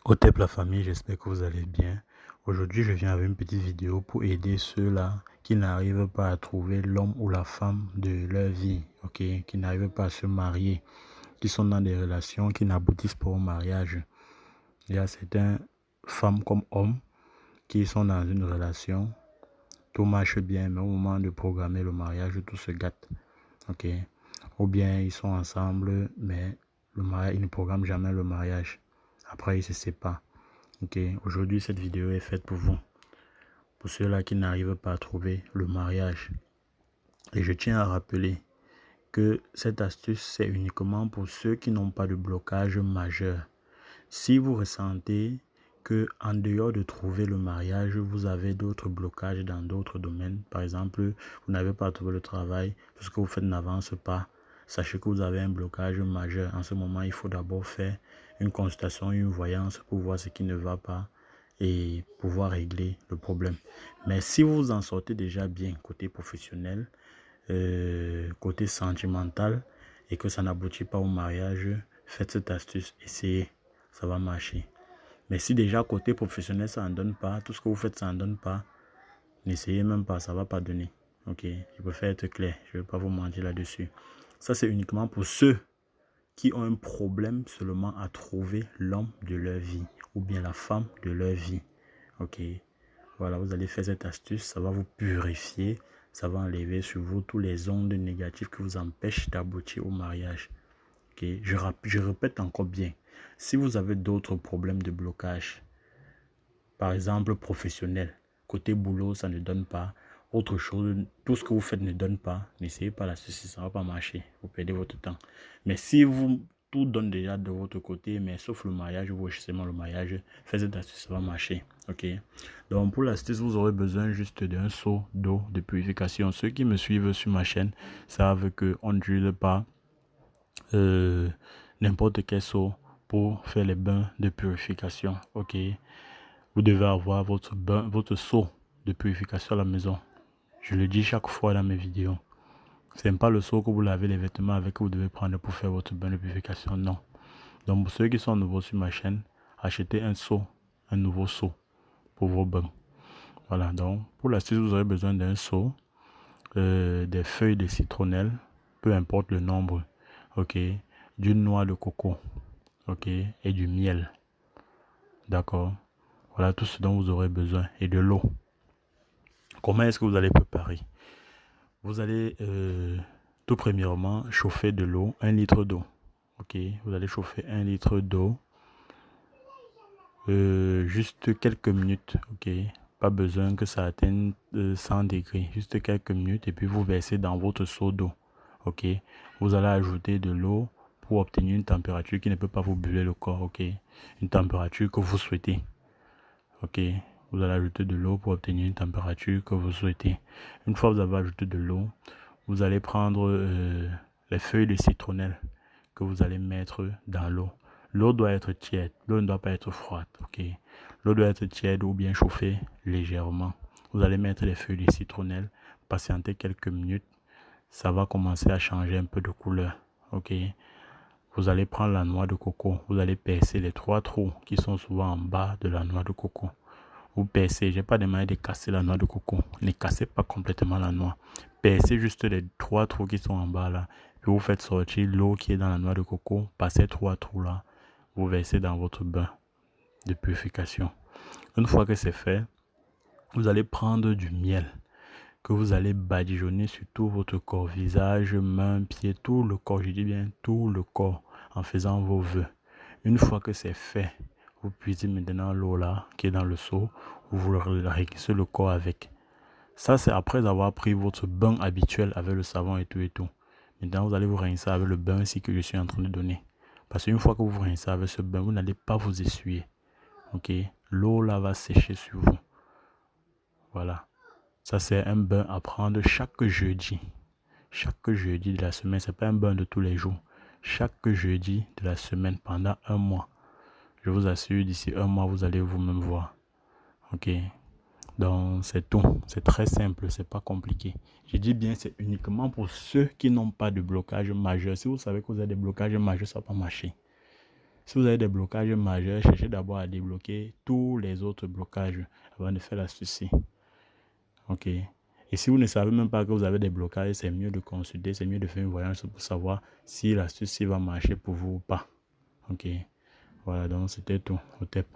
Au top la famille, j'espère que vous allez bien. Aujourd'hui, je viens avec une petite vidéo pour aider ceux-là qui n'arrivent pas à trouver l'homme ou la femme de leur vie, ok, qui n'arrivent pas à se marier, qui sont dans des relations qui n'aboutissent pas au mariage. Il y a certaines femmes comme hommes qui sont dans une relation, tout marche bien, mais au moment de programmer le mariage, tout se gâte, ok. Ou bien ils sont ensemble, mais le mariage, ils ne programment jamais le mariage. Après, ils se séparent. Ok, aujourd'hui cette vidéo est faite pour vous, pour ceux-là qui n'arrivent pas à trouver le mariage. Et je tiens à rappeler que cette astuce c'est uniquement pour ceux qui n'ont pas de blocage majeur. Si vous ressentez que en dehors de trouver le mariage, vous avez d'autres blocages dans d'autres domaines, par exemple, vous n'avez pas trouvé le travail, tout ce que vous faites n'avance pas, sachez que vous avez un blocage majeur. En ce moment, il faut d'abord faire une consultation, une voyance pour voir ce qui ne va pas et pouvoir régler le problème. Mais si vous en sortez déjà bien côté professionnel, côté sentimental et que ça n'aboutit pas au mariage, faites cette astuce, essayez, ça va marcher. Mais si déjà côté professionnel ça n'en donne pas, tout ce que vous faites ça n'en donne pas, n'essayez même pas, ça va pas donner. Ok, je préfère être clair, je ne vais pas vous mentir là-dessus. Ça c'est uniquement pour ceux qui ont un problème seulement à trouver l'homme de leur vie ou bien la femme de leur vie. Ok, voilà, vous allez faire cette astuce, ça va vous purifier, ça va enlever sur vous tous les ondes négatives qui vous empêchent d'aboutir au mariage. Ok, je répète encore bien, si vous avez d'autres problèmes de blocage, par exemple professionnel, côté boulot, ça ne donne pas, autre chose, tout ce que vous faites ne donne pas, n'essayez pas l'astuce, ça ne va pas marcher, vous perdez votre temps. Mais si vous tout donne déjà de votre côté, mais sauf le mariage, ou justement le mariage, faites cette astuce, ça va marcher. Ok. Donc pour l'astuce, vous aurez besoin juste d'un seau d'eau de purification. Ceux qui me suivent sur ma chaîne savent qu'on ne drille pas n'importe quel seau pour faire les bains de purification. Ok. Vous devez avoir votre bain, votre seau de purification à la maison. Je le dis chaque fois dans mes vidéos. Ce n'est pas le seau que vous lavez les vêtements avec que vous devez prendre pour faire votre bain de purification, non. Donc pour ceux qui sont nouveaux sur ma chaîne, achetez un seau, un nouveau seau pour vos bains. Voilà, donc pour l'astuce, vous aurez besoin d'un seau, des feuilles de citronnelle, peu importe le nombre, ok, d'une noix de coco, ok, et du miel, d'accord. Voilà tout ce dont vous aurez besoin et de l'eau. Comment est-ce que vous allez préparer? Vous allez tout premièrement chauffer de l'eau, 1 litre d'eau. Ok, vous allez chauffer 1 litre d'eau. Juste quelques minutes, ok. Pas besoin que ça atteigne 100 degrés, juste quelques minutes et puis vous versez dans votre seau d'eau, ok. Vous allez ajouter de l'eau pour obtenir une température qui ne peut pas vous brûler le corps, ok. Une température que vous souhaitez, ok. Vous allez ajouter de l'eau pour obtenir une température que vous souhaitez. Une fois que vous avez ajouté de l'eau, vous allez prendre les feuilles de citronnelle que vous allez mettre dans l'eau. L'eau doit être tiède, l'eau ne doit pas être froide, ok. L'eau doit être tiède ou bien chauffée légèrement. Vous allez mettre les feuilles de citronnelle, patienter quelques minutes, ça va commencer à changer un peu de couleur, ok. Vous allez prendre la noix de coco, vous allez percer les 3 trous qui sont souvent en bas de la noix de coco. Vous percez, j'ai pas demandé de casser la noix de coco, ne cassez pas complètement la noix. Percez juste les 3 trous qui sont en bas là, puis vous faites sortir l'eau qui est dans la noix de coco, par ces 3 trous là, vous versez dans votre bain de purification. Une fois que c'est fait, vous allez prendre du miel que vous allez badigeonner sur tout votre corps, visage, mains, pieds, tout le corps, je dis bien tout le corps, en faisant vos vœux. Une fois que c'est fait, vous puisez maintenant l'eau là qui est dans le seau, vous réglissez le corps avec. Ça, c'est après avoir pris votre bain habituel avec le savon et tout et tout. Maintenant, vous allez vous rincer avec le bain ici que je suis en train de donner. Parce qu'une fois que vous vous rincez avec ce bain, vous n'allez pas vous essuyer. Ok? L'eau là va sécher sur vous. Voilà. Ça, c'est un bain à prendre chaque jeudi. Chaque jeudi de la semaine. Ce n'est pas un bain de tous les jours. Chaque jeudi de la semaine pendant 1 mois. Je vous assure, d'ici 1 mois, vous allez vous-même voir. Ok? Donc, c'est tout. C'est très simple. C'est pas compliqué. Je dis bien, c'est uniquement pour ceux qui n'ont pas de blocage majeur. Si vous savez que vous avez des blocages majeurs, ça va pas marcher. Si vous avez des blocages majeurs, cherchez d'abord à débloquer tous les autres blocages avant de faire l'astuce-ci. Ok. Et si vous ne savez même pas que vous avez des blocages, c'est mieux de consulter, c'est mieux de faire une voyance pour savoir si l'astuce va marcher pour vous ou pas. Ok. Voilà, donc c'était tout. Au top.